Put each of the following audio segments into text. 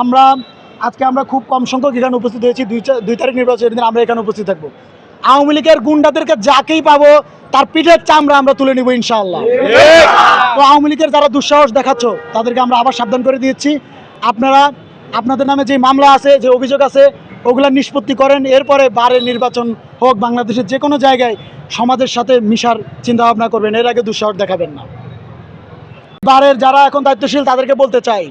আমরা আজকে খুব কম সংখ্যক এখানে উপস্থিত হয়েছি। 2 তারিখ নির্বাচনের দিন আমরা এখানে উপস্থিত থাকবো। আওয়ামী লীগের গুন্ডাদেরকে যাকেই পাবো তার পিঠের চামড়া আমরা তুলে নিব ইনশাআল্লাহ। তো আওয়ামী লীগের যারা দুঃসাহস দেখাচ্ছ তাদেরকে আমরা আবার সাবধান করে দিচ্ছি, আপনারা আপনাদের নামে যে মামলা আছে, যে অভিযোগ আছে, ওগুলা নিষ্পত্তি করেন। এরপরে বারের নির্বাচন হোক, বাংলাদেশের যে কোনো জায়গায় সমাজের সাথে মিশার চিন্তাভাবনা করবেন, এর আগে দুঃসাহস দেখাবেন না। বারের যারা এখন দায়িত্বশীল তাদেরকে বলতে চাই,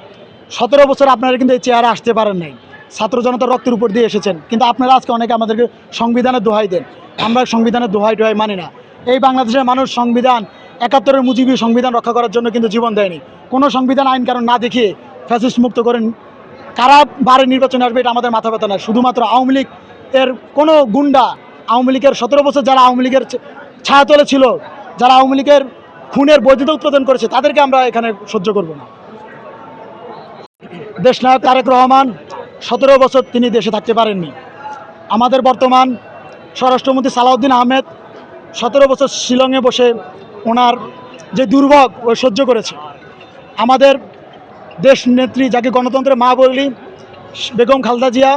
17 বছর আপনারা কিন্তু এই চেয়ারে আসতে পারেন নাই, ছাত্র জনতার রক্তের উপর দিয়ে এসেছেন, কিন্তু আপনারা আজকে অনেকে আমাদেরকে সংবিধানের দোহাই দেন। আমরা সংবিধানের দোহাই মানি না। এই বাংলাদেশের মানুষ সংবিধান 71-এর মুজিবী সংবিধান রক্ষা করার জন্য কিন্তু জীবন দেয়নি। কোনো সংবিধান আইন কারণ না দেখিয়ে ফ্যাসিস্ট মুক্ত করেন কারা বারে নির্বাচনে আসবে এটা আমাদের মাথা ব্যথা না। শুধুমাত্র আওয়ামী লীগ এর কোনো গুন্ডা, আওয়ামী লীগের 17 বছর যারা আওয়ামী লীগের ছায়াতলে ছিল, যারা আওয়ামী লীগের খুনের বৈধতা উৎপাদন করেছে, তাদেরকে আমরা এখানে সহ্য করব না। দেশনায়ক তারেক রহমান 17 বছর তিনি দেশে থাকতে পারেননি। আমাদের বর্তমান স্বরাষ্ট্রমন্ত্রী সালাউদ্দিন আহমেদ 17 বছর শিলংয়ে বসে ওনার যে দুর্ভোগ ও সহ্য করেছে। আমাদের দেশ নেত্রী, যাকে গণতন্ত্রের মা বলি, বেগম খালেদা জিয়া,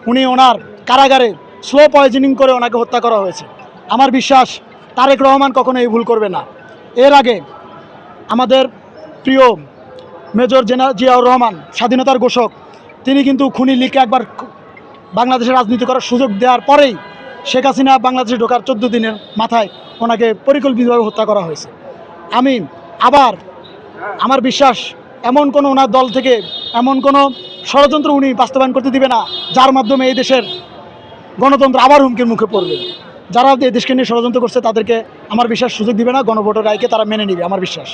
উনি ওনার কারাগারে স্লো পয়জনিং করে ওনাকে হত্যা করা হয়েছে। আমার বিশ্বাস তারেক রহমান কখনো এই ভুল করবে না। এর আগে আমাদের প্রিয় মেজর জেনারেল জিয়াউর রহমান, স্বাধীনতার ঘোষক, তিনি কিন্তু খুনি লীগকে একবার বাংলাদেশের রাজনীতি করার সুযোগ দেওয়ার পরেই শেখ হাসিনা বাংলাদেশে ঢোকার 14 দিনের মাথায় ওনাকে পরিকল্পিতভাবে হত্যা করা হয়েছে। আমার বিশ্বাস এমন কোনো ওনার দল থেকে এমন কোনো ষড়যন্ত্র উনি বাস্তবায়ন করতে দিবে না যার মাধ্যমে এই দেশের গণতন্ত্র আবার হুমকির মুখে পড়বে। যারা এই দেশকে নিয়ে ষড়যন্ত্র করছে তাদেরকে আমার বিশ্বাস সুযোগ দিবে না, গণভোটের রায়কে তারা মেনে নেবে, আমার বিশ্বাস।